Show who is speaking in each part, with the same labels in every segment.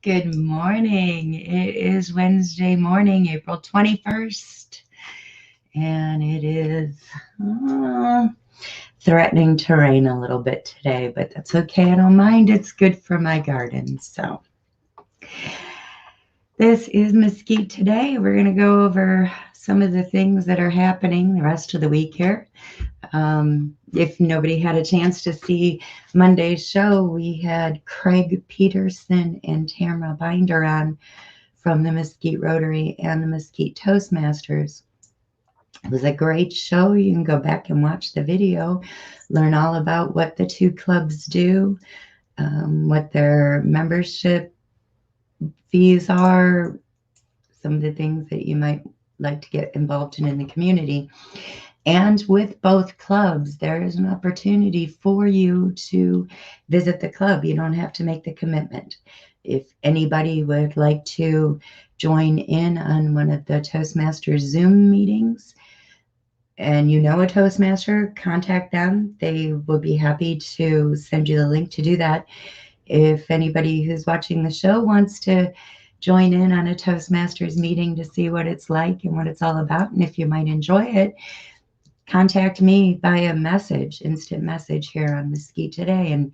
Speaker 1: Good morning. It is Wednesday morning, April 21st, and it is threatening to rain a little bit today, but that's okay. I don't mind. It's good for my garden. So this is Mesquite Today. We're going to go over some of the things that are happening the rest of the week here. If nobody had a chance to see Monday's show, we had Craig Peterson and Tamara Binder on from the Mesquite Rotary and the Mesquite Toastmasters. It was a great show. You can go back and watch the video, learn all about what the two clubs do, what their membership fees are, some of the things that you might like to get involved in the community. And with both clubs, there is an opportunity for you to visit the club. You don't have to make the commitment. If anybody would like to join in on one of the Toastmasters Zoom meetings, and you know a Toastmaster, contact them. They will be happy to send you the link to do that. If anybody who's watching the show wants to join in on a Toastmasters meeting to see what it's like and what it's all about, and if you might enjoy it, contact me via message, instant message here on Mesquite Today, and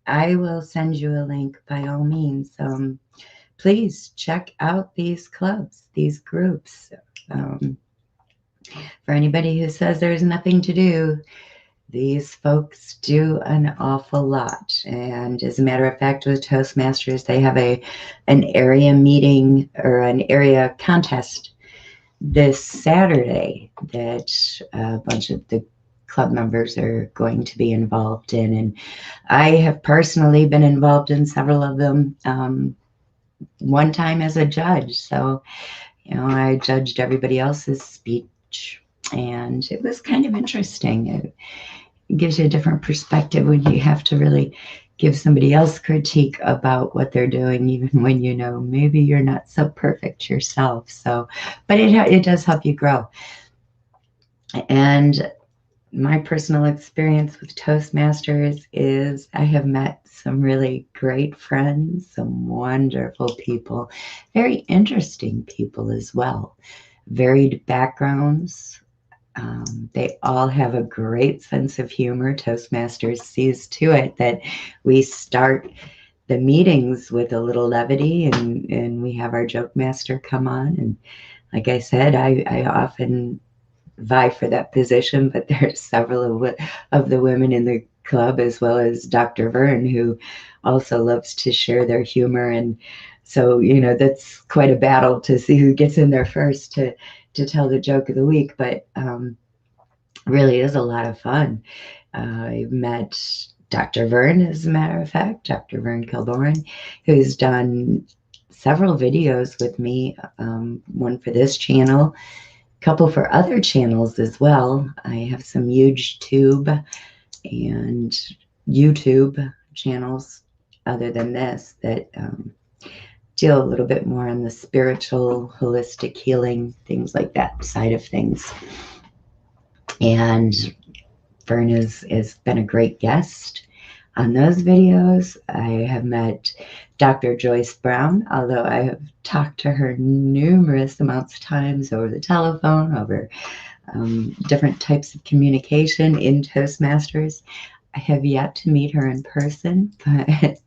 Speaker 1: I will send you a link by all means. Please check out these clubs, these groups. For anybody who says there's nothing to do, these folks do an awful lot. And as a matter of fact, with Toastmasters, they have an area meeting or an area contest this Saturday that a bunch of the club members are going to be involved in. And I have personally been involved in several of them, one time as a judge. So, I judged everybody else's speech, and it was kind of interesting. It gives you a different perspective when you have to really give somebody else critique about what they're doing, even when maybe you're not so perfect yourself. So, but it does help you grow. And my personal experience with Toastmasters is I have met some really great friends, some wonderful people, very interesting people as well, varied backgrounds. They all have a great sense of humor. Toastmasters sees to it that we start the meetings with a little levity, and we have our joke master come on. And like I said, I often vie for that position, but there's several of the women in the club, as well as Dr. Vern, who also loves to share their humor. And so, that's quite a battle to see who gets in there first to tell the joke of the week, but really is a lot of fun. I met Dr. Vern, as a matter of fact, Dr. Vern Kilbourne, who's done several videos with me, one for this channel, a couple for other channels as well. I have some YouTube and YouTube channels other than this that deal a little bit more on the spiritual, holistic healing, things like that side of things. And Vern has been a great guest on those videos. I have met Dr. Joyce Brown, although I have talked to her numerous amounts of times over the telephone, over different types of communication in Toastmasters. I have yet to meet her in person, but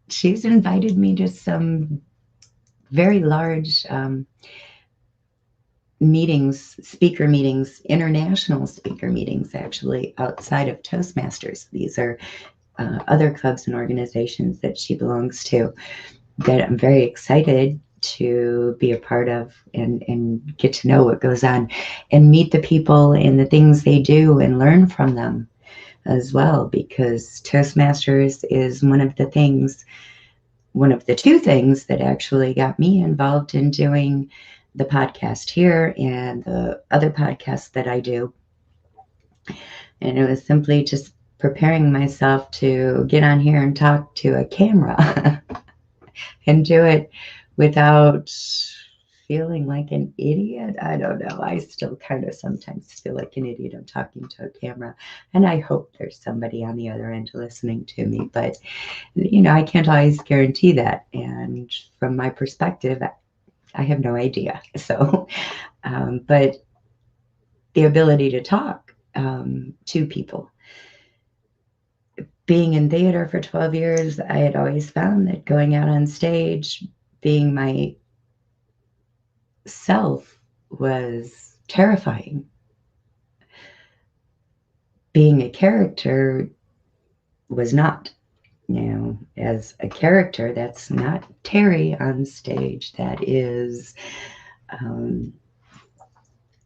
Speaker 1: she's invited me to some very large meetings, speaker meetings, international speaker meetings, actually, outside of Toastmasters. These are other clubs and organizations that she belongs to that I'm very excited to be a part of and get to know what goes on and meet the people and the things they do and learn from them as well, because Toastmasters is one of the two things that actually got me involved in doing the podcast here and the other podcasts that I do. And it was simply just preparing myself to get on here and talk to a camera and do it without feeling like an idiot. I don't know. I still kind of sometimes feel like an idiot. I'm talking to a camera, and I hope there's somebody on the other end listening to me. But, I can't always guarantee that. And from my perspective, I have no idea. So, but the ability to talk to people. Being in theater for 12 years, I had always found that going out on stage, being myself was terrifying. Being a character was not. As a character, that's not Terry on stage. That is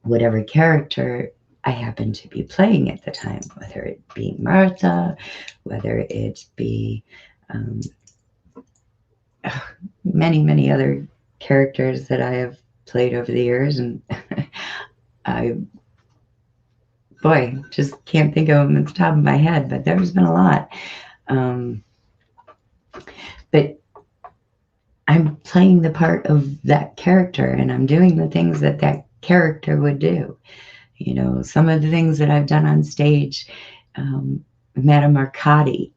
Speaker 1: whatever character I happen to be playing at the time, whether it be Martha, whether it be many, many other characters that I have played over the years. And I, just can't think of them at the top of my head, but there's been a lot. But I'm playing the part of that character, and I'm doing the things that that character would do. Some of the things that I've done on stage, Madame Arcadi,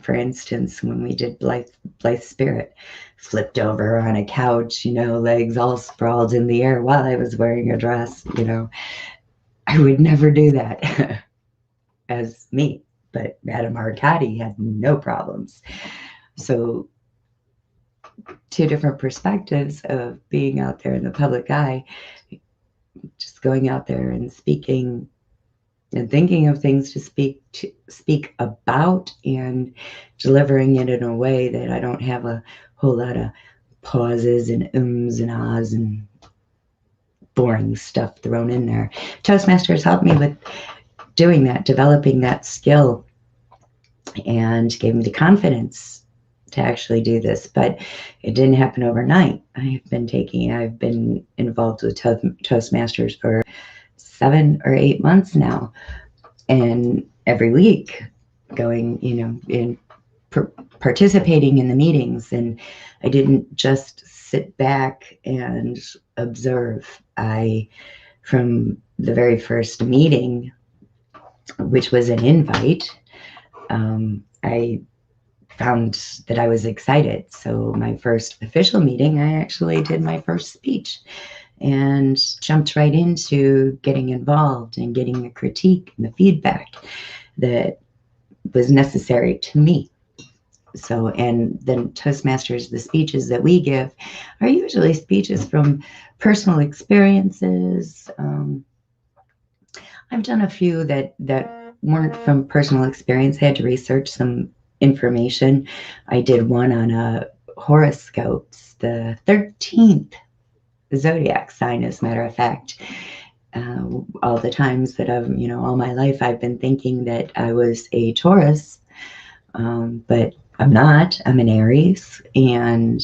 Speaker 1: for instance, when we did Blythe Spirit, flipped over on a couch, legs all sprawled in the air while I was wearing a dress. I would never do that as me, but Madame Arcadi had no problems. So, two different perspectives of being out there in the public eye, just going out there and speaking and thinking of things to speak about, and delivering it in a way that I don't have a whole lot of pauses and ums and ahs and boring stuff thrown in there. Toastmasters helped me with doing that, developing that skill, and gave me the confidence to actually do this. But it didn't happen overnight. I've been involved with Toastmasters for 7 or 8 months now, and every week going, in participating in the meetings. And I didn't just sit back and observe. From the very first meeting, which was an invite, I found that I was excited. So my first official meeting, I actually did my first speech and jumped right into getting involved and getting the critique and the feedback that was necessary to me. So, and then Toastmasters, the speeches that we give are usually speeches from personal experiences. I've done a few that weren't from personal experience. I had to research some information. I did one on horoscopes, the 13th zodiac sign, as a matter of fact. All the times that all my life, I've been thinking that I was a Taurus, but I'm not. I'm an Aries. And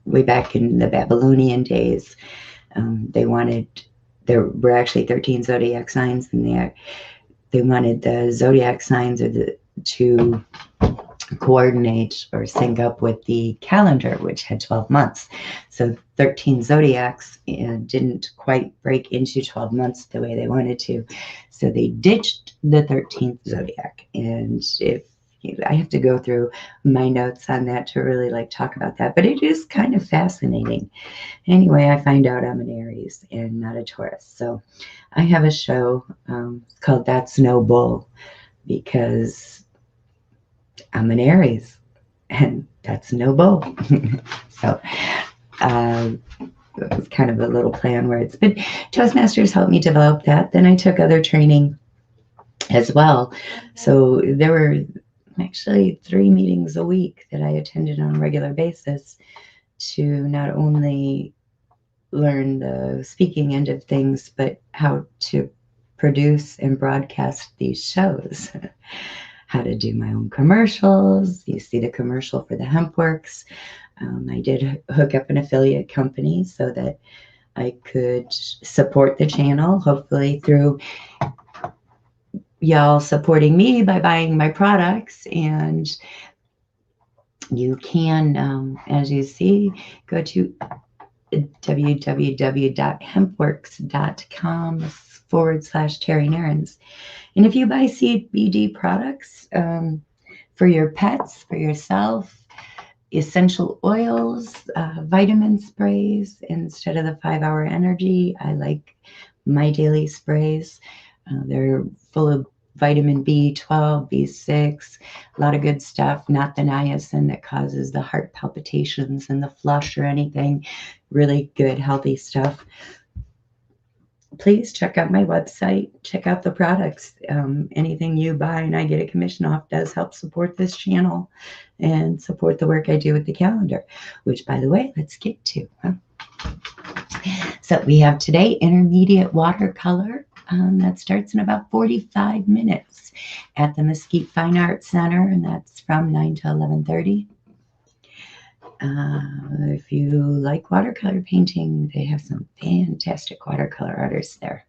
Speaker 1: way back in the Babylonian days, there were actually 13 zodiac signs, and they wanted the zodiac signs to coordinate or sync up with the calendar, which had 12 months. So 13 zodiacs didn't quite break into 12 months the way they wanted to. So they ditched the 13th zodiac. And I have to go through my notes on that to really talk about that, but it is kind of fascinating. Anyway, I find out I'm an Aries and not a Taurus. So I have a show called That's No Bull, because I'm an Aries, and that's no bull. So it was kind of a little play on words. But Toastmasters helped me develop that. Then I took other training as well. So there were actually 3 meetings a week that I attended on a regular basis to not only learn the speaking end of things, but how to produce and broadcast these shows. How to do my own commercials. You see the commercial for the Hempworks. I did hook up an affiliate company so that I could support the channel, hopefully through y'all supporting me by buying my products. And you can, as you see, go to www.hempworks.com/Terry Narrans. And if you buy CBD products for your pets, for yourself, essential oils, vitamin sprays instead of the 5-Hour Energy, I like my daily sprays. They're full of vitamin B12, B6, a lot of good stuff, not the niacin that causes the heart palpitations and the flush or anything. Really good, healthy stuff. Please check out my website, check out the products. Anything you buy and I get a commission off does help support this channel and support the work I do with the calendar, which, by the way, let's get to. So we have today intermediate watercolor. That starts in about 45 minutes at the Mesquite Fine Arts Center, and that's from 9 to 11:30. If you like watercolor painting, they have some fantastic watercolor artists there.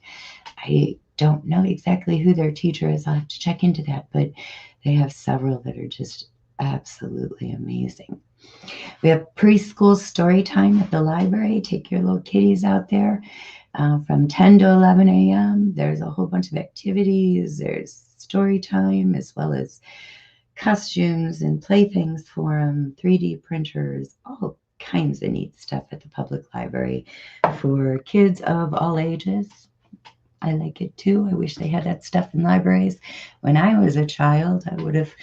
Speaker 1: I don't know exactly who their teacher is. I'll have to check into that, but they have several that are just absolutely amazing. We have preschool story time at the library. Take your little kiddies out there from 10 to 11 a.m. There's a whole bunch of activities. There's story time as well as costumes and playthings for them, 3D printers, all kinds of neat stuff at the public library for kids of all ages. I like it too. I wish they had that stuff in libraries. When I was a child, I would have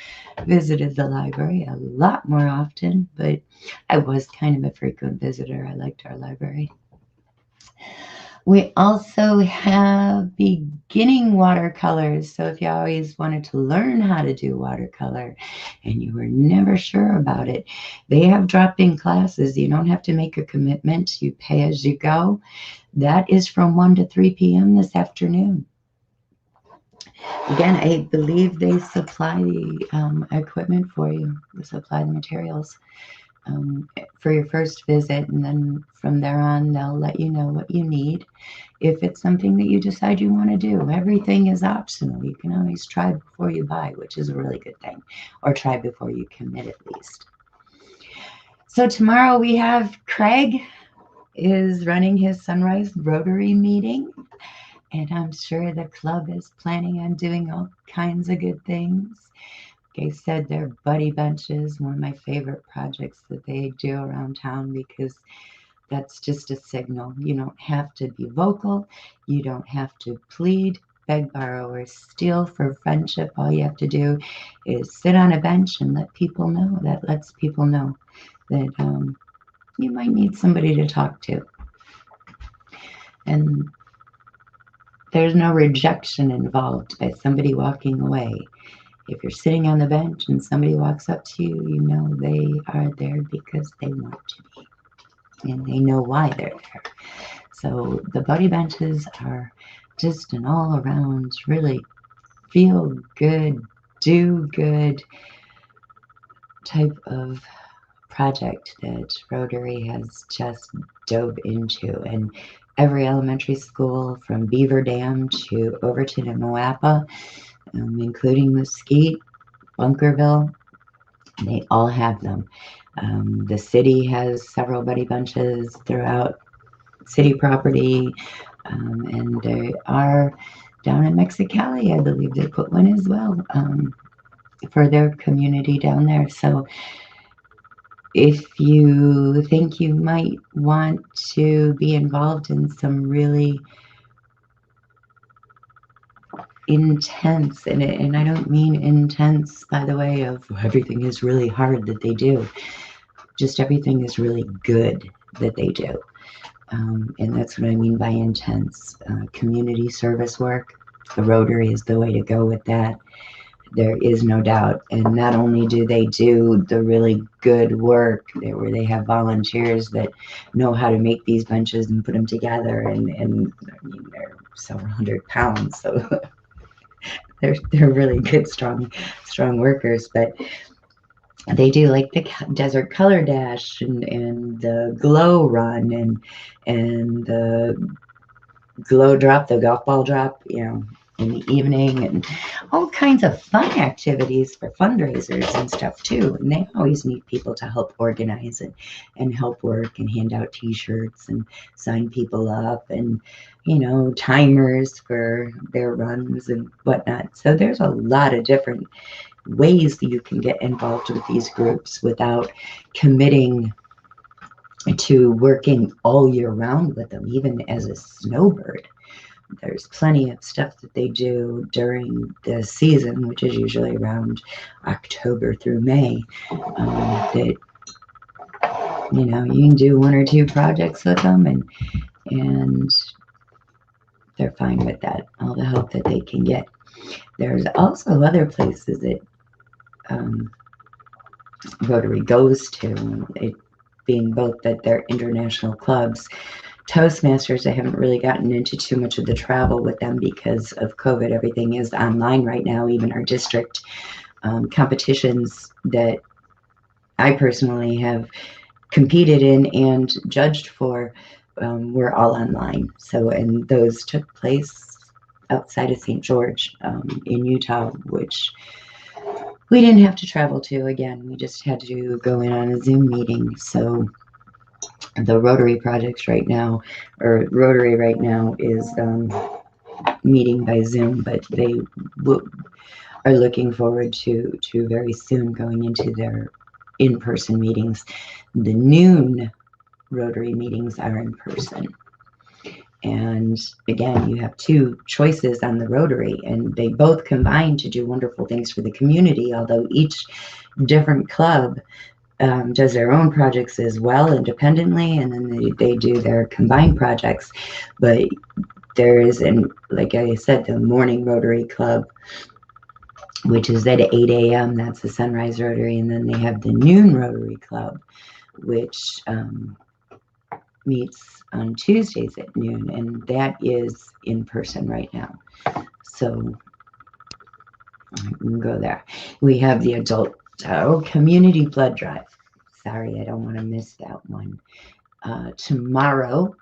Speaker 1: visited the library a lot more often, but I was kind of a frequent visitor. I liked our library. We also have beginning watercolors. So if you always wanted to learn how to do watercolor and you were never sure about it, they have drop-in classes. You don't have to make a commitment. You pay as you go. That is from 1 to 3 p.m. this afternoon. Again, I believe they supply the equipment for you. They supply the materials for your first visit, and then from there on, they'll let you know what you need. If it's something that you decide you want to do, everything is optional. You can always try before you buy, which is a really good thing, or try before you commit at least. So tomorrow we have Craig is running his Sunrise Rotary meeting, and I'm sure the club is planning on doing all kinds of good things. Like I said, their buddy benches, one of my favorite projects that they do around town, because that's just a signal. You don't have to be vocal. You don't have to plead, beg, borrow, or steal for friendship. All you have to do is sit on a bench and let people know. That lets people know that you might need somebody to talk to. And there's no rejection involved by somebody walking away. If you're sitting on the bench and somebody walks up to you, you know they are there because they want to be. And they know why they're there. So the buddy benches are just an all-around, really feel good, do good type of project that Rotary has just dove into. And every elementary school from Beaver Dam to Overton and Moapa, including Mesquite, Bunkerville, they all have them. The city has several buddy benches throughout city property, and they are down in Mexicali, I believe they put one as well for their community down there. So if you think you might want to be involved in some really intense, and I don't mean intense by the way of everything is really hard that they do, just everything is really good that they do. And that's what I mean by intense. Community service work, the Rotary is the way to go with that. There is no doubt. And not only do they do the really good work where they have volunteers that know how to make these benches and put them together, and I mean, they're several hundred pounds, so they're really good, strong workers. But they do like the Desert Color Dash and the Glow Run and the Glow Drop, the golf ball drop, you know, in the evening, and all kinds of fun activities for fundraisers and stuff too. And they always need people to help organize and help work and hand out t-shirts and sign people up, and timers for their runs and whatnot. So there's a lot of different ways that you can get involved with these groups without committing to working all year round with them, even as a snowbird. There's plenty of stuff that they do during the season, which is usually around October through May, that you can do 1 or 2 projects with them, and they're fine with that, all the help that they can get. There's also other places that Rotary goes to, it being both that they're international clubs. Toastmasters, I haven't really gotten into too much of the travel with them because of COVID. Everything is online right now, even our district competitions that I personally have competed in and judged for were all online. So, and those took place outside of St. George in Utah, which we didn't have to travel to. Again, we just had to go in on a Zoom meeting. So the Rotary projects right now, or Rotary right now, is meeting by Zoom, but they are looking forward to very soon going into their in-person meetings. The noon Rotary meetings are in person. And again, you have 2 choices on the Rotary, and they both combine to do wonderful things for the community, although each different club does their own projects as well independently, and then they do their combined projects. But there is, like I said, the morning Rotary Club, which is at 8 a.m. That's the Sunrise Rotary, and then they have the noon Rotary Club, which meets on Tuesdays at noon, and that is in person right now. So we can go there. We have the adult community blood drive. Sorry, I don't want to miss that one. Tomorrow,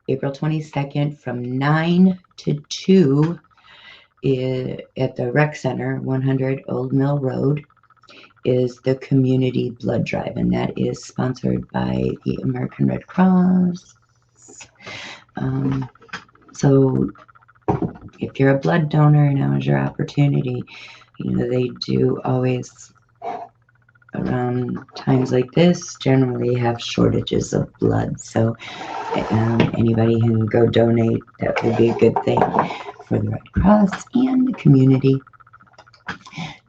Speaker 1: April 22nd, from 9 to 2 at the Rec Center, 100 Old Mill Road, is the community blood drive, and that is sponsored by the American Red Cross. So if you're a blood donor, now is your opportunity. They do always, around times like this, generally have shortages of blood. So anybody who can go donate, that would be a good thing for the Red Cross and the community.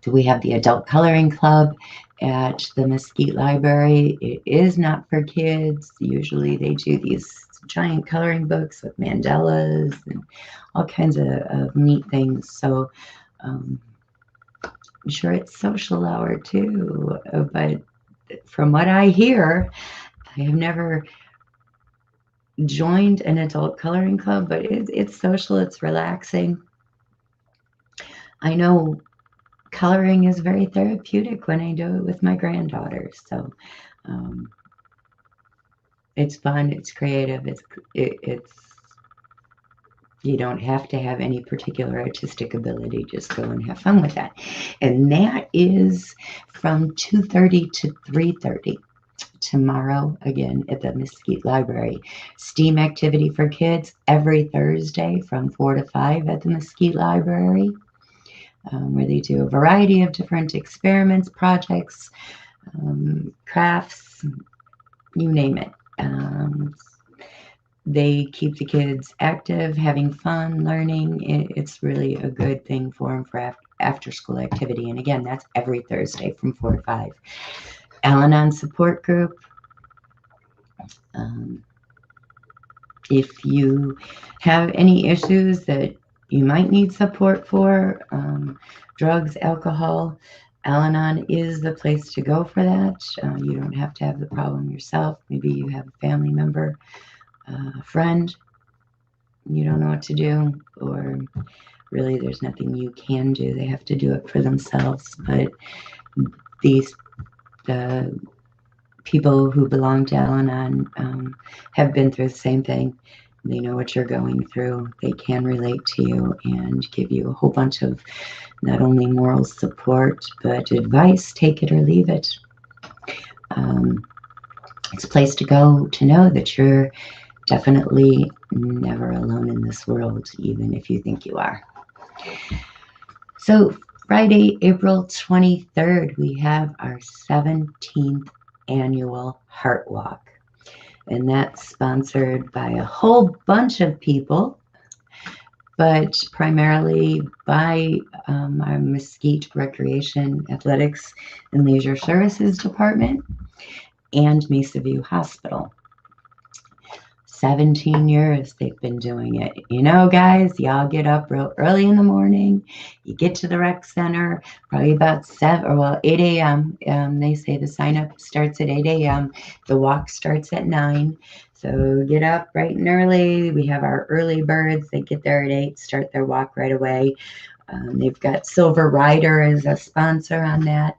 Speaker 1: Do we have the Adult Coloring Club at the Mesquite Library? It is not for kids. Usually they do these giant coloring books with mandalas and all kinds of neat things. So I'm sure it's social hour too. But from what I hear, I have never joined an adult coloring club, but it's social, it's relaxing. I know coloring is very therapeutic when I do it with my granddaughter. So it's fun, it's creative, it's you don't have to have any particular artistic ability, just go and have fun with that. And that is from 2:30 to 3:30 tomorrow, again at the Mesquite Library. STEAM activity for kids every Thursday from 4 to 5 at the Mesquite Library, where they do a variety of different experiments, projects, crafts, you name it. They keep the kids active, having fun, learning. It's really a good thing for them for after school activity. And again, that's every Thursday from 4 to 5. Al-Anon support group. If you have any issues that you might need support for, drugs, alcohol, Al-Anon is the place to go for that. You don't have to have the problem yourself. Maybe you have a family member, a friend, you don't know what to do, or really there's nothing you can do. They have to do it for themselves. But the people who belong to Al-Anon have been through the same thing. They know what you're going through. They can relate to you and give you a whole bunch of not only moral support, but advice. Take it or leave it. It's a place to go to know that you're definitely never alone in this world, even if you think you are. So Friday, April 23rd, we have our 17th annual Heart Walk. And that's sponsored by a whole bunch of people, but primarily by our Mesquite Recreation, Athletics, and Leisure Services Department and Mesa View Hospital. 17 years they've been doing it. You know, guys, y'all get up real early in the morning. You get to the rec center probably about 8 a.m. They say the sign up starts at 8 a.m. The walk starts at 9. So get up bright and early. We have our early birds. They get there at 8, start their walk right away. They've got Silver Rider as a sponsor on that.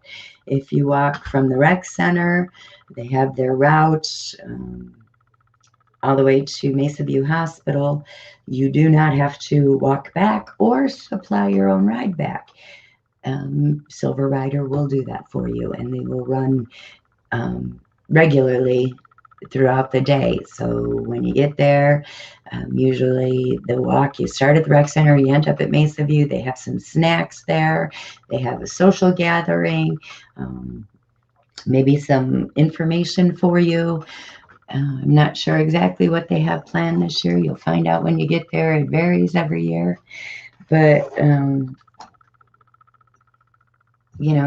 Speaker 1: If you walk from the rec center, they have their route all the way to Mesa View Hospital. You do not have to walk back or supply your own ride back. Silver Rider will do that for you, and they will run regularly throughout the day. So when you get there, usually the walk, you start at the rec center, you end up at Mesa View. They have some snacks there. They have a social gathering, maybe some information for you. I'm not sure exactly what they have planned this year. You'll find out when you get there. It varies every year. But,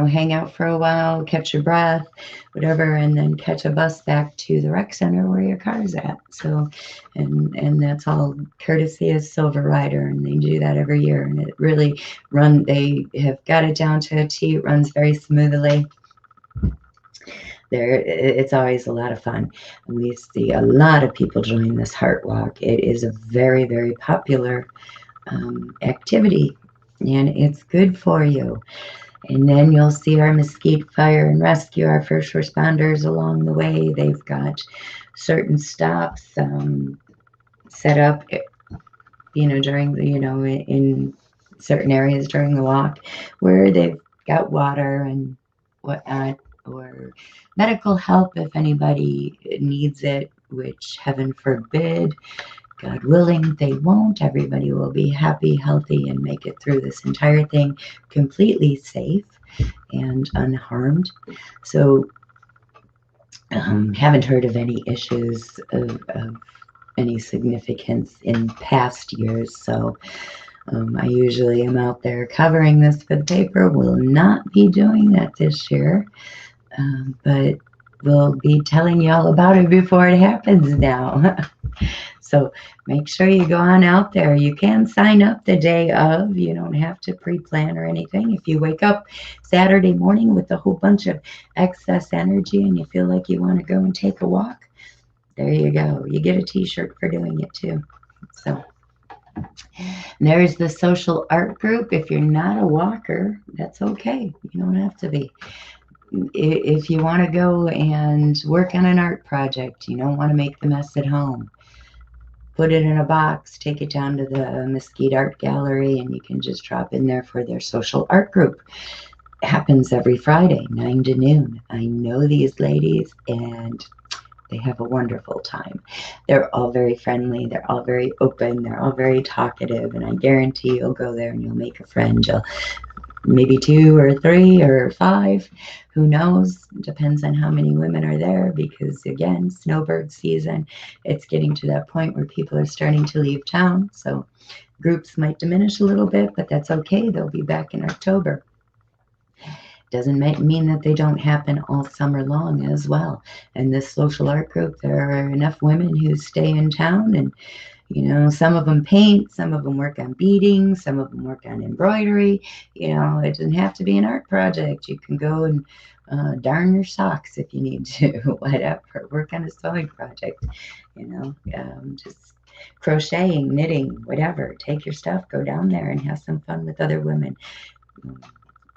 Speaker 1: hang out for a while, catch your breath, whatever, and then catch a bus back to the rec center where your car's at. So, and that's all courtesy of Silver Rider, and they do that every year. And it really they have got it down to a T. It runs very smoothly. It's always a lot of fun. We see a lot of people join this Heart Walk. It is a very, very popular activity, and it's good for you. And then you'll see our Mesquite Fire and Rescue, our first responders along the way. They've got certain stops set up, during the, in certain areas during the walk where they've got water and whatnot, or medical help if anybody needs it, which heaven forbid, God willing, they won't. Everybody will be happy, healthy, and make it through this entire thing completely safe and unharmed. So haven't heard of any issues of any significance in past years. So I usually am out there covering this for the paper. Will not be doing that this year, but we'll be telling you all about it before it happens now. So make sure you go on out there. You can sign up the day of. You don't have to pre-plan or anything. If you wake up Saturday morning with a whole bunch of excess energy and you feel like you want to go and take a walk, there you go. You get a t-shirt for doing it too. So there's the social art group. If you're not a walker, that's okay. You don't have to be. If you want to go and work on an art project, you don't want to make the mess at home, put it in a box, take it down to the Mesquite Art Gallery, and you can just drop in there for their social art group. It happens every Friday, 9 to noon. I know these ladies, and they have a wonderful time. They're all very friendly. They're all very open. They're all very talkative, and I guarantee you'll go there and you'll make a friend. Maybe 2 or 3 or 5, who knows? Depends on how many women are there, because again, snowbird season, it's getting to that point where people are starting to leave town. So groups might diminish a little bit, but that's okay. They'll be back in October. Doesn't mean that they don't happen all summer long as well. And this social art group, there are enough women who stay in town, and some of them paint, some of them work on beading, some of them work on embroidery. It doesn't have to be an art project. You can go and darn your socks if you need to, whatever. Work on a sewing project, just crocheting, knitting, whatever. Take your stuff, go down there and have some fun with other women.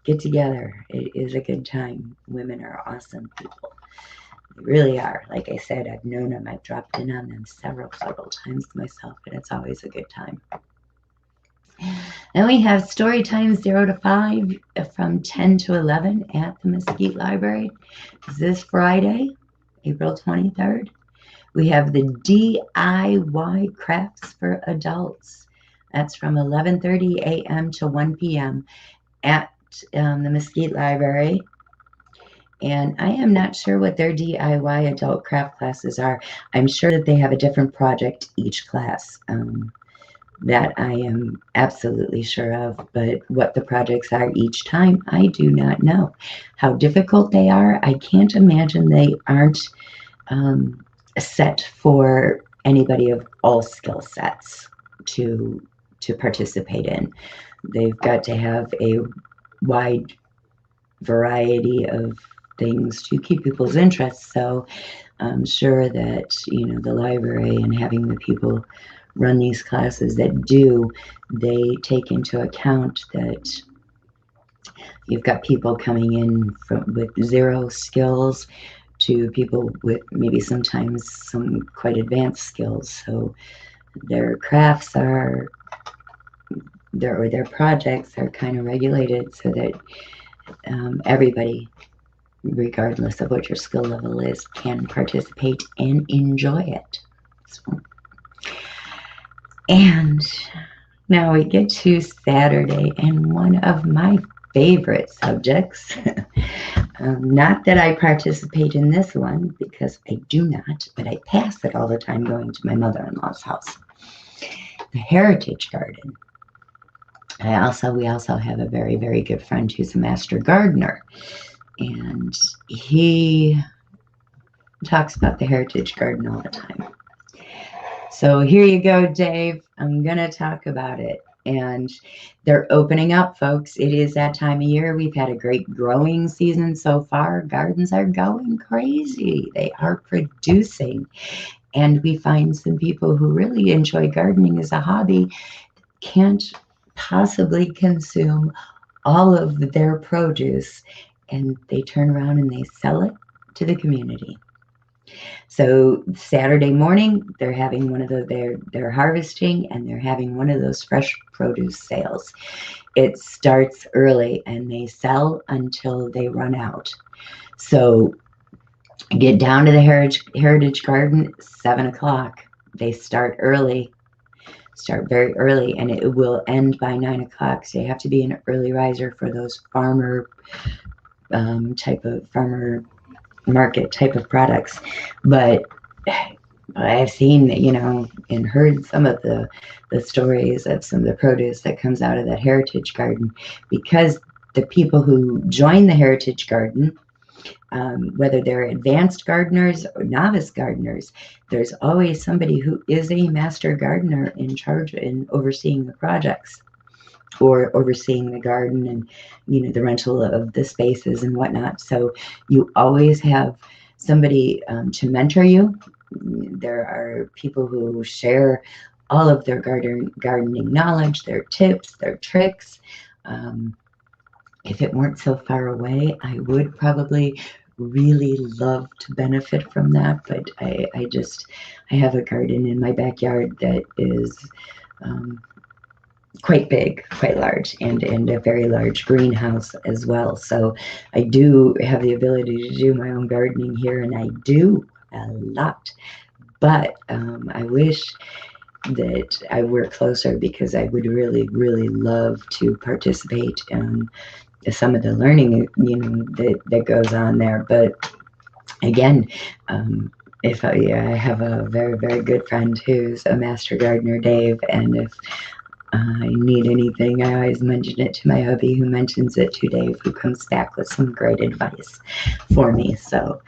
Speaker 1: Get together. It is a good time. Women are awesome people. They really are. Like I said, I've known them. I've dropped in on them several times myself, and it's always a good time. And we have story time 0 to 5 from 10 to 11 at the Mesquite Library. This Friday, April 23rd. We have the DIY crafts for adults. That's from 11:30 a.m. to 1 p.m. at the Mesquite Library. And I am not sure what their DIY adult craft classes are. I'm sure that they have a different project each class. That I am absolutely sure of, but what the projects are each time, I do not know. How difficult they are, I can't imagine they aren't set for anybody of all skill sets to participate in. They've got to have a wide variety of things to keep people's interest. So I'm sure that, the library and having the people run these classes that do, they take into account that you've got people coming in with zero skills to people with maybe sometimes some quite advanced skills. So their crafts are, their projects are kind of regulated so that everybody, regardless of what your skill level is, can participate and enjoy it. So, and now we get to Saturday, and one of my favorite subjects, not that I participate in this one because I do not, but I pass it all the time going to my mother-in-law's house. The Heritage Garden. We also have a very, very good friend who's a master gardener, and he talks about the Heritage Garden all the time. So here you go, Dave. I'm going to talk about it. And they're opening up, folks. It is that time of year. We've had a great growing season so far. Gardens are going crazy. They are producing. And we find some people who really enjoy gardening as a hobby can't possibly consume all of their produce, and they turn around and they sell it to the community. So Saturday morning, they're having one of they're harvesting, and they're having one of those fresh produce sales. It starts early and they sell until they run out. So get down to the Heritage Garden, 7 o'clock. They start early, start very early, and it will end by 9 o'clock. So you have to be an early riser for those farmer market type of products. But I've seen, and heard some of the stories of some of the produce that comes out of that Heritage Garden, because the people who join the Heritage Garden, whether they're advanced gardeners or novice gardeners, there's always somebody who is a master gardener in charge in overseeing the projects, or overseeing the garden and, the rental of the spaces and whatnot. So you always have somebody to mentor you. There are people who share all of their gardening knowledge, their tips, their tricks. If it weren't so far away, I would probably really love to benefit from that. But I have a garden in my backyard that is quite big, quite large, and a very large greenhouse as well. So I do have the ability to do my own gardening here, and I do a lot. But I wish that I were closer, because I would really, really love to participate in some of the learning, that goes on there. But again, if I have a very, very good friend who's a master gardener, Dave, and if I need anything, I always mention it to my hubby, who mentions it to Dave, who comes back with some great advice for me. So,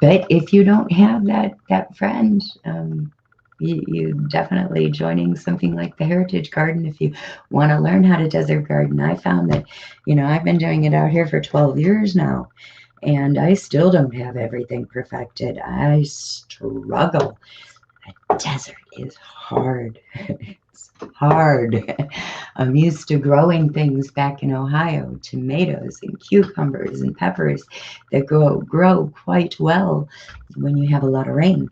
Speaker 1: but if you don't have that friend, you definitely joining something like the Heritage Garden if you want to learn how to desert garden. I found that, I've been doing it out here for 12 years now, and I still don't have everything perfected. I struggle. A desert is hard. It's hard. I'm used to growing things back in Ohio, tomatoes and cucumbers and peppers that grow quite well when you have a lot of rain.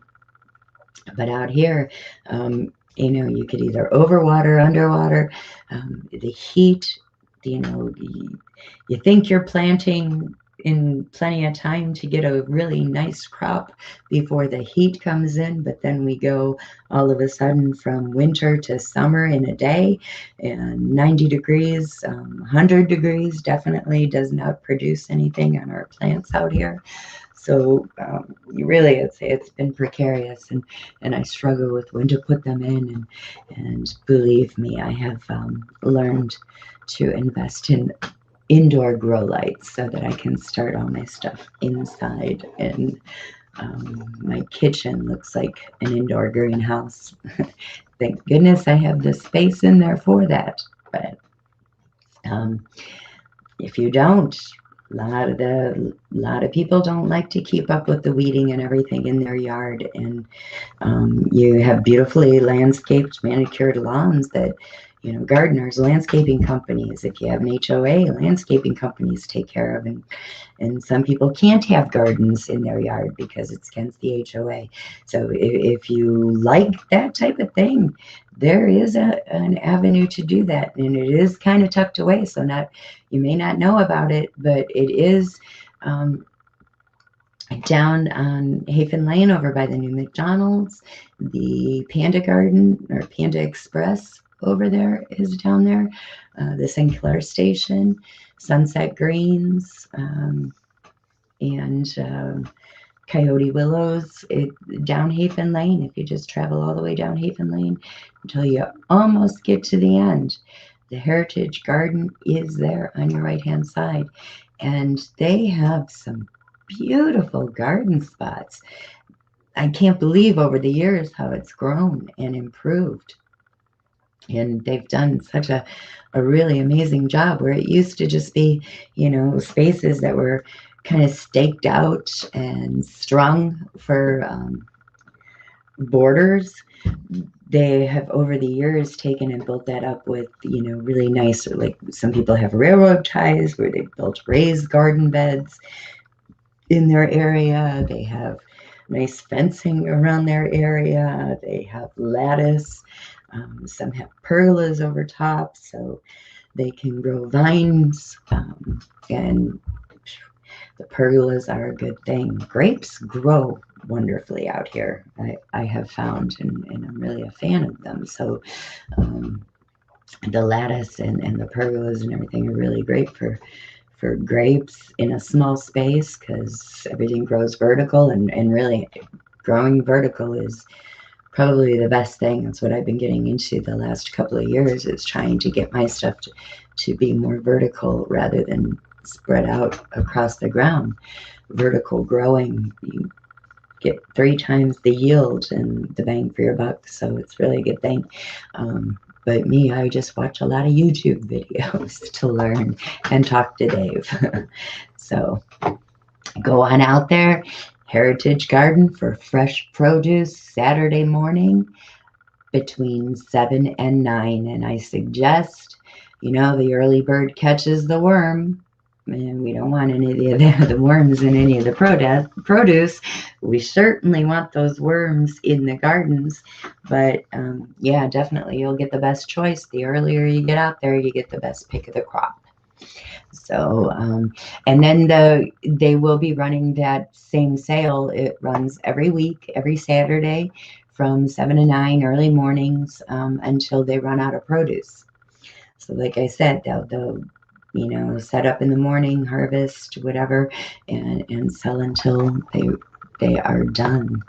Speaker 1: But out here, you could either overwater, underwater, the heat, you know, you think you're planting in plenty of time to get a really nice crop before the heat comes in, but then we go all of a sudden from winter to summer in a day, and 90 degrees, 100 degrees definitely does not produce anything on our plants out here. So really, it's been precarious, and I struggle with when to put them in. And believe me, I have learned to invest in indoor grow lights so that I can start all my stuff inside. And my kitchen looks like an indoor greenhouse. Thank goodness I have the space in there for that. But if you don't, a lot of people don't like to keep up with the weeding and everything in their yard, and you have beautifully landscaped, manicured lawns that gardeners, landscaping companies, if you have an HOA, landscaping companies take care of, and some people can't have gardens in their yard because it's against the HOA. So if you like that type of thing, there is an avenue to do that, and it is kind of tucked away, so you may not know about it, but it is down on Hafen Lane over by the new McDonald's. The Panda Garden or Panda Express over there is down there. The St. Clair Station, Sunset Greens, and Coyote Willows, down Hafen Lane. If you just travel all the way down Hafen Lane until you almost get to the end, the Heritage Garden is there on your right-hand side. And they have some beautiful garden spots. I can't believe over the years how it's grown and improved. And they've done such a really amazing job, where it used to just be, spaces that were kind of staked out and strung for borders. They have over the years taken and built that up with, really nice, like some people have railroad ties where they built raised garden beds in their area. They have nice fencing around their area. They have lattice. Some have pergolas over top, so they can grow vines, and the pergolas are a good thing. Grapes grow wonderfully out here, I have found, and I'm really a fan of them. So the lattice and the pergolas and everything are really great for grapes in a small space, because everything grows vertical, and really growing vertical is probably the best thing. That's what I've been getting into the last couple of years, is trying to get my stuff to be more vertical rather than spread out across the ground. Vertical growing, you get 3 times the yield and the bang for your buck, so it's really a good thing. But me, I just watch a lot of YouTube videos to learn and talk to Dave. So go on out there. Heritage Garden for fresh produce Saturday morning between 7 and 9. And I suggest, the early bird catches the worm. And we don't want any of the worms in any of the produce. We certainly want those worms in the gardens. But yeah, definitely you'll get the best choice. The earlier you get out there, you get the best pick of the crop. So, and then they will be running that same sale. It runs every week, every Saturday from 7 to 9 early mornings until they run out of produce. So like I said, they'll set up in the morning, harvest, whatever, and sell until they are done.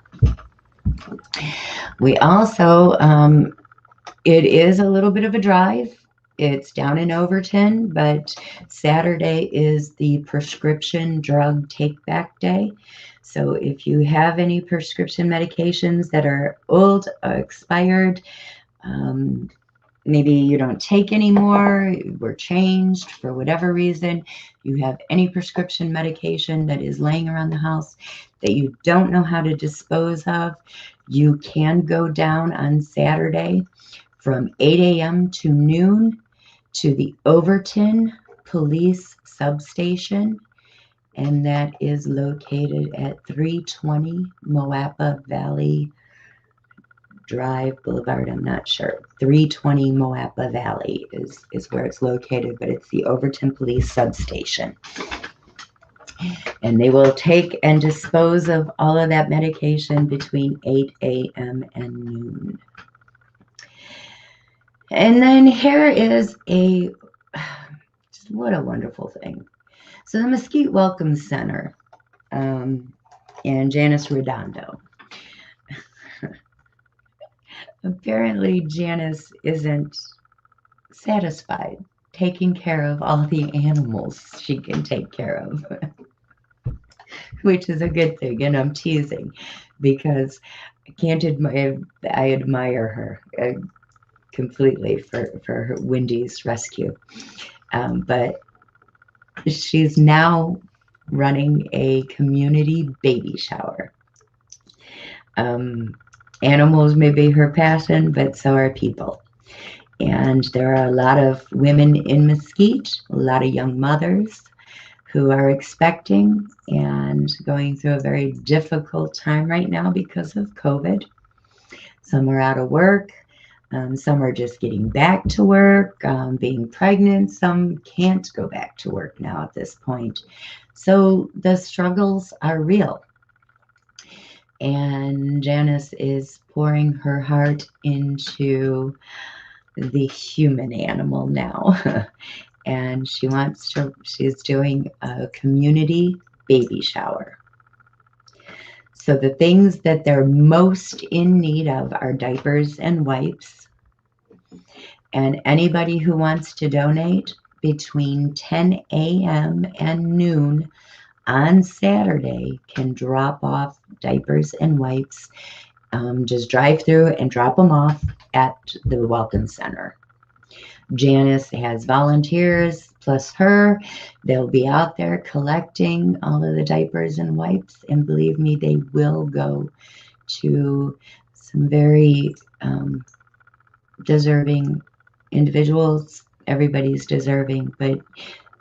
Speaker 1: We also, it is a little bit of a drive. It's down in Overton, but Saturday is the prescription drug take-back day. So if you have any prescription medications that are old, expired, maybe you don't take anymore, were changed for whatever reason, you have any prescription medication that is laying around the house that you don't know how to dispose of, you can go down on Saturday from 8 a.m. to noon to the Overton Police Substation, and that is located at 320 Moapa Valley Drive Boulevard. I'm not sure. 320 Moapa Valley is where it's located, but it's the Overton Police Substation. And they will take and dispose of all of that medication between 8 a.m. and noon. And then here is what a wonderful thing. So the Mesquite Welcome Center and Janice Redondo. Apparently Janice isn't satisfied taking care of all the animals she can take care of, which is a good thing. And I'm teasing because I admire her completely for her Wendy's rescue. But she's now running a community baby shower. Animals may be her passion, but so are people. And there are a lot of women in Mesquite, a lot of young mothers who are expecting and going through a very difficult time right now because of COVID. Some are out of work. Some are just getting back to work, being pregnant. Some can't go back to work now at this point. So the struggles are real. And Janice is pouring her heart into the human animal now. And she's doing a community baby shower. So the things that they're most in need of are diapers and wipes. And anybody who wants to donate between 10 a.m. and noon on Saturday can drop off diapers and wipes. Just drive through and drop them off at the Welcome Center. Janice has volunteers plus her. They'll be out there collecting all of the diapers and wipes, and believe me, they will go to some very deserving individuals. Everybody's deserving, but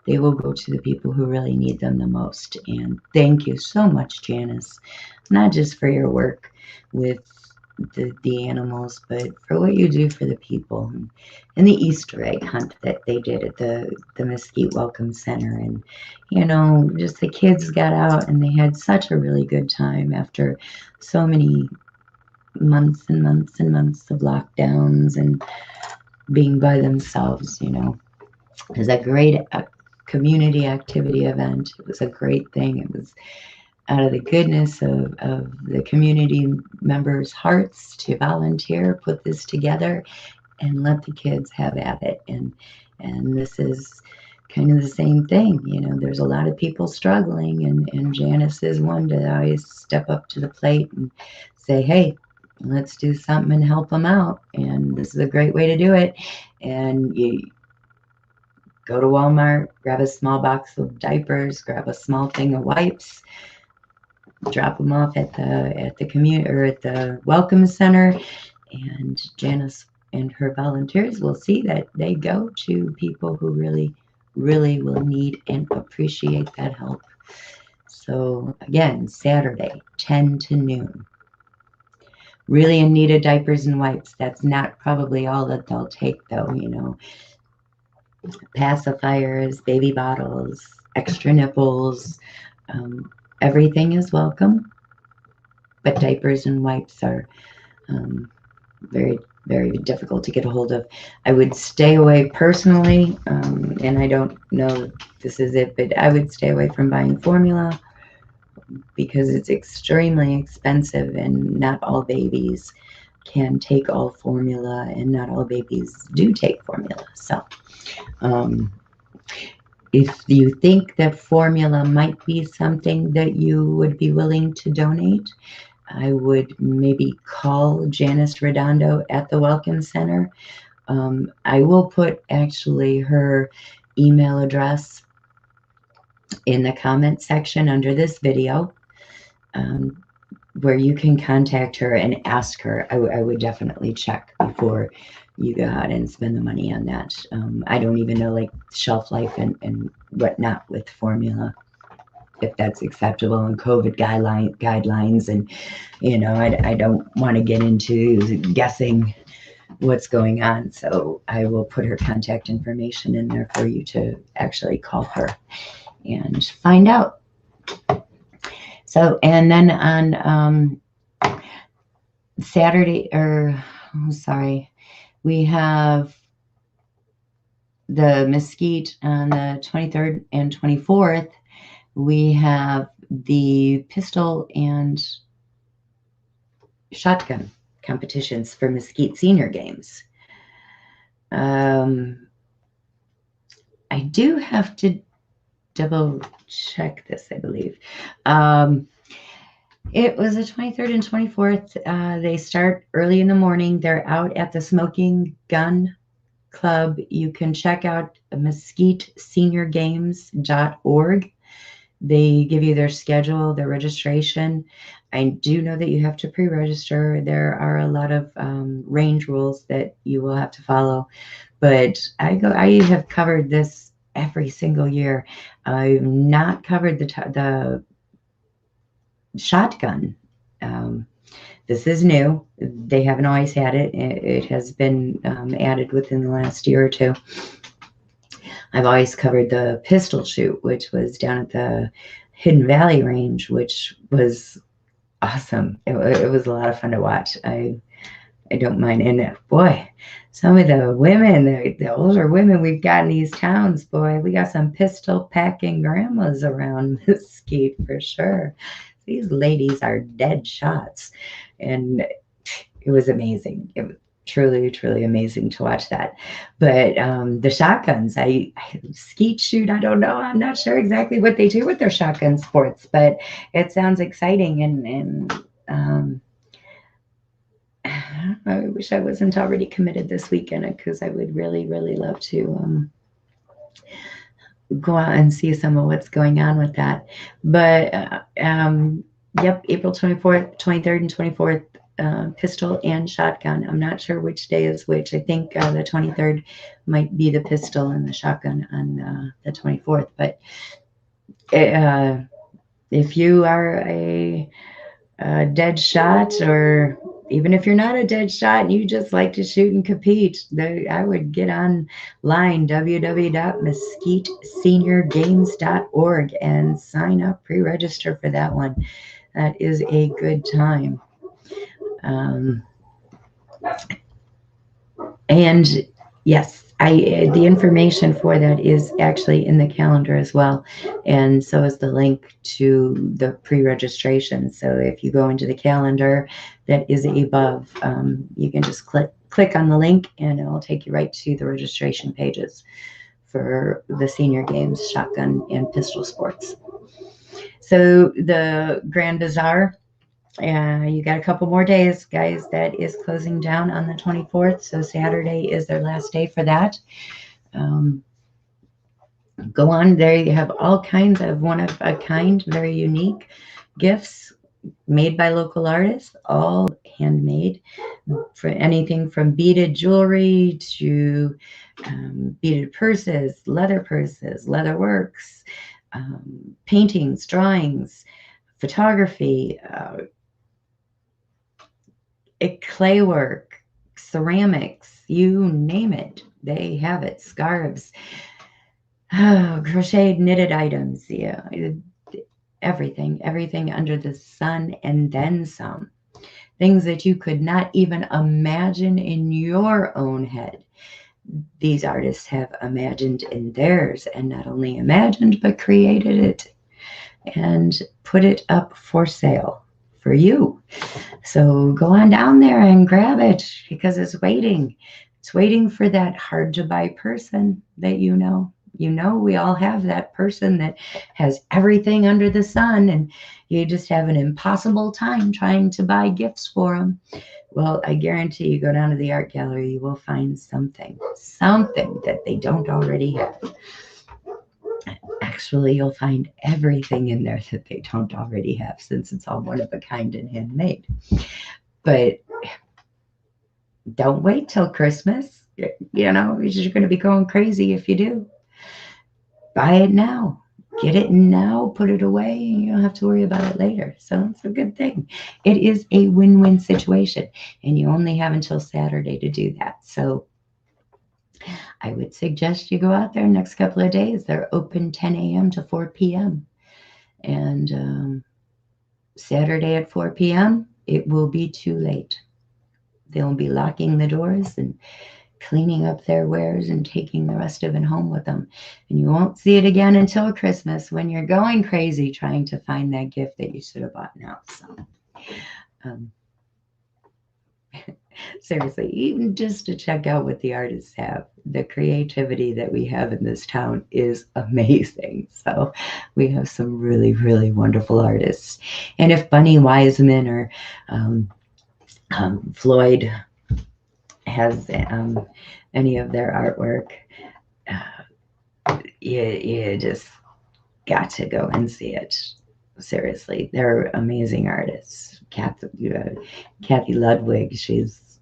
Speaker 1: they will go to the people who really need them the most. And thank you so much, Janice, not just for your work with the animals, but for what you do for the people, and the Easter egg hunt that they did at the Mesquite Welcome Center. And, just the kids got out and they had such a really good time after so many months and months and months of lockdowns and being by themselves. It was a great community activity event. It was a great thing. It was out of the goodness of the community members' hearts to volunteer, put this together, and let the kids have at it. And this is kind of the same thing. There's a lot of people struggling, and Janice is one to always step up to the plate and say, hey, let's do something and help them out. And this is a great way to do it. And you go to Walmart, grab a small box of diapers, grab a small thing of wipes, drop them off at the community or at the Welcome Center, and Janice and her volunteers will see that they go to people who really, really will need and appreciate that help. So again, Saturday, 10 to noon. Really in need of diapers and wipes. That's not probably all that they'll take, though. Pacifiers, baby bottles, extra nipples. Everything is welcome, but diapers and wipes are very, very difficult to get a hold of. I would stay away personally, and I don't know this is it, but I would stay away from buying formula because it's extremely expensive, and not all babies can take all formula, and not all babies do take formula. So if you think that formula might be something that you would be willing to donate, I would maybe call Janice Redondo at the Welcome Center. I will put actually her email address in the comment section under this video, where you can contact her and ask her. I would definitely check before you go out and spend the money on that. I don't even know like shelf life and whatnot with formula, if that's acceptable, and COVID guidelines. And, I don't want to get into guessing what's going on. So I will put her contact information in there for you to actually call her and find out. So, and then on Saturday, we have the Mesquite on the 23rd and 24th. We have the pistol and shotgun competitions for Mesquite Senior Games. I do have to double check this, I believe. It was the 23rd and 24th. They start early in the morning. They're out at the Smoking Gun Club. You can check out mesquiteseniorgames.org. They give you their schedule, their registration. I do know that you have to pre-register. There are a lot of range rules that you will have to follow. But I have covered this every single year. I've not covered the shotgun. This is new. They haven't always had it. It has been added within the last year or two. I've always covered the pistol shoot, which was down at the Hidden Valley range, which was awesome. It was a lot of fun to watch. I don't mind. And boy, some of the women, the older women we've got in these towns, boy, we got some pistol packing grandmas around Mesquite for sure. These ladies are dead shots. And it was amazing. It was truly, truly amazing to watch that. But the shotguns, I skeet shoot, I don't know. I'm not sure exactly what they do with their shotgun sports, but it sounds exciting. And I wish I wasn't already committed this weekend, because I would really, really love to go out and see some of what's going on with that. But yep, April 24th, 23rd, and 24th, pistol and shotgun. I'm not sure which day is which. I think the 23rd might be the pistol and the shotgun on the 24th. But if you are a dead shot, or even if you're not a dead shot and you just like to shoot and compete, I would get online, www.mesquiteseniorgames.org, and sign up, pre-register for that one. That is a good time. And yes, the information for that is actually in the calendar as well, and so is the link to the pre-registration. So if you go into the calendar that is above, you can just click on the link, and it will take you right to the registration pages for the Senior Games shotgun and pistol sports. So the Grand Bazaar, you got a couple more days, guys. That is closing down on the 24th. So Saturday is their last day for that. Go on there. You have all kinds of one-of-a-kind, very unique gifts made by local artists, all handmade, for anything from beaded jewelry to beaded purses, leather works, paintings, drawings, photography, clay work, ceramics, you name it, they have it. Scarves, crocheted, knitted items, yeah, everything under the sun, and then some. Things that you could not even imagine in your own head, these artists have imagined in theirs, and not only imagined, but created it and put it up for sale for you. So go on down there and grab it, because it's waiting. It's waiting for that hard to buy person that we all have that person that has everything under the sun, and you just have an impossible time trying to buy gifts for them. Well, I guarantee you go down to the art gallery, you will find something that they don't already have. Actually, you'll find everything in there that they don't already have, since it's all one of a kind and handmade. But Don't wait till Christmas. You know, you're going to be going crazy if you do. Buy it now. Get it now, put it away, and you don't have to worry about it later. So it's a good thing. It is a win-win situation, and you only have until Saturday to do that. So I would suggest you go out there next couple of days. They're open 10 a.m. to 4 p.m. And Saturday at 4 p.m., it will be too late. They'll be locking the doors and cleaning up their wares and taking the rest of it home with them. And you won't see it again until Christmas when you're going crazy trying to find that gift that you should have bought now. So, seriously, even just to check out what the artists have, the creativity that we have in this town is amazing. So we have some really, really wonderful artists. And if Bunny Wiseman or Floyd has any of their artwork, you just got to go and see it. Seriously, they're amazing artists. Kathy Ludwig, she's,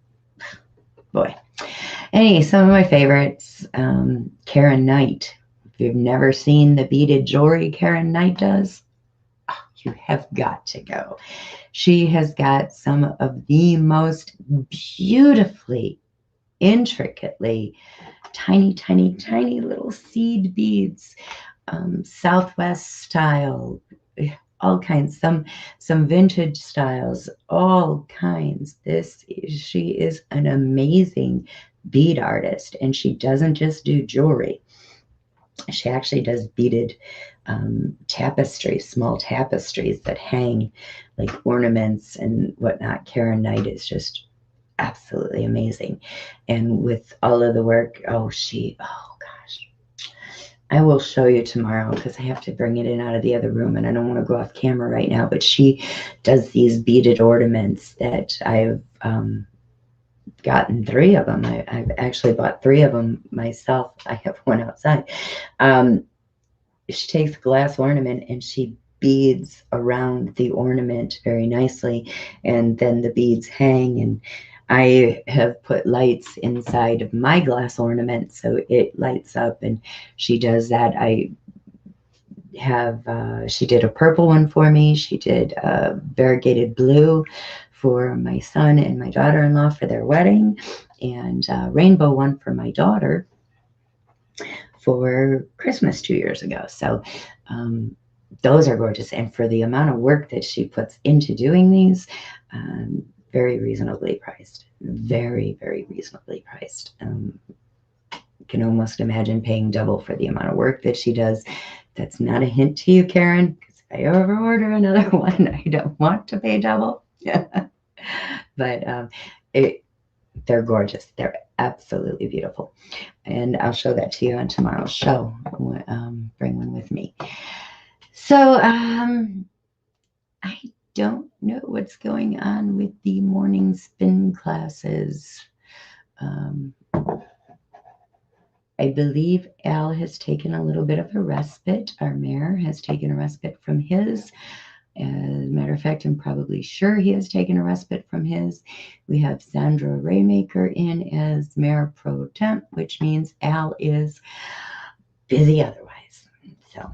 Speaker 1: boy. Anyway, some of my favorites, Karen Knight. If you've never seen the beaded jewelry Karen Knight does, you have got to go. She has got some of the most beautifully, intricately, tiny, tiny, tiny little seed beads, Southwest style, all kinds, some vintage styles, all kinds. She is an amazing bead artist, and she doesn't just do jewelry. She actually does beaded tapestries, small tapestries that hang like ornaments and whatnot. Karen Knight is just absolutely amazing. And with all of the work, oh gosh, I will show you tomorrow because I have to bring it in out of the other room and I don't want to go off camera right now, but she does these beaded ornaments that I've gotten 3 of them. I've actually bought 3 of them myself. I have one outside. She takes a glass ornament and she beads around the ornament very nicely, and then the beads hang, and I have put lights inside of my glass ornament so it lights up, and she does that. I have she did a purple one for me. She did a variegated blue for my son and my daughter-in-law for their wedding, and a rainbow one for my daughter for Christmas 2 years ago. So those are gorgeous, and for the amount of work that she puts into doing these, very reasonably priced. Very, very reasonably priced. You can almost imagine paying double for the amount of work that she does. That's not a hint to you, Karen, because if I ever order another one, I don't want to pay double. But they're gorgeous. They're absolutely beautiful. And I'll show that to you on tomorrow's show. Bring one with me. So I don't know what's going on with the morning spin classes. I believe Al has taken a little bit of a respite. Our mayor has taken a respite from his. As a matter of fact, I'm probably sure he has taken a respite from his. We have Sandra Raymaker in as mayor pro temp, which means Al is busy otherwise. So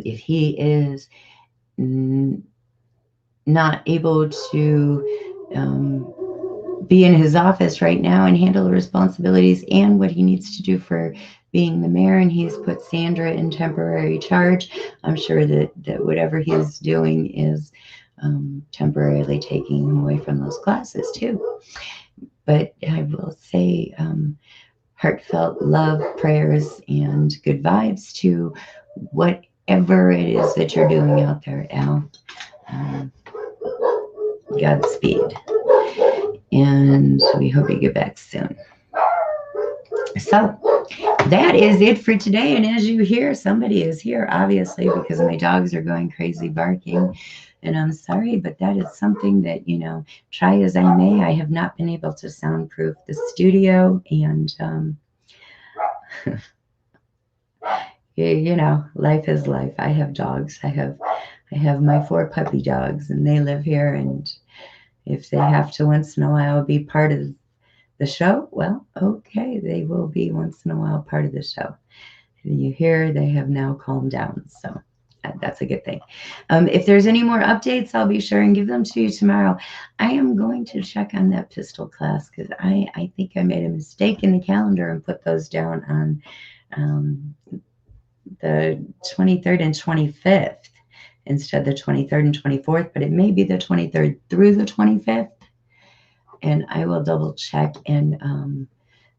Speaker 1: if he is not able to be in his office right now and handle the responsibilities and what he needs to do for being the mayor, and he's put Sandra in temporary charge, I'm sure that whatever he's doing is temporarily taking him away from those classes too. But I will say heartfelt love, prayers, and good vibes to whatever it is that you're doing out there, Al. Godspeed. And we hope you get back soon. So that is it for today. And as you hear, somebody is here, obviously, because my dogs are going crazy barking. And I'm sorry, but that is something that, try as I may, I have not been able to soundproof the studio. And, life is life. I have dogs. I have my 4 puppy dogs, and they live here. And if they have to once in a while be part of the show? Well, okay, they will be once in a while part of the show. You hear they have now calmed down, so that's a good thing. If there's any more updates, I'll be sure and give them to you tomorrow. I am going to check on that pistol class because I think I made a mistake in the calendar and put those down on the 23rd and 25th instead of the 23rd and 24th, but it may be the 23rd through the 25th. And I will double check and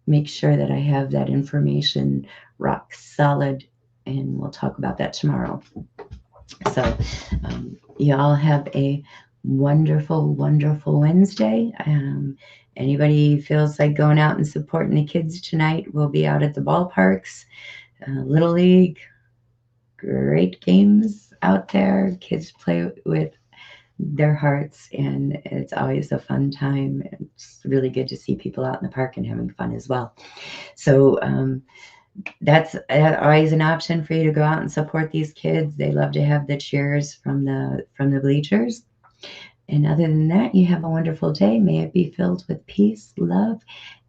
Speaker 1: make sure that I have that information rock solid, and we'll talk about that tomorrow. So y'all have a wonderful, wonderful Wednesday. Anybody feels like going out and supporting the kids tonight, we'll be out at the ballparks. Little League, great games out there. Kids play with their hearts, and it's always a fun time. It's really good to see people out in the park and having fun as well. So that's always an option for you to go out and support these kids. They love to have the cheers from the bleachers. And other than that, you have a wonderful day. May it be filled with peace, love,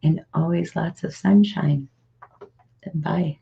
Speaker 1: and always lots of sunshine. Bye.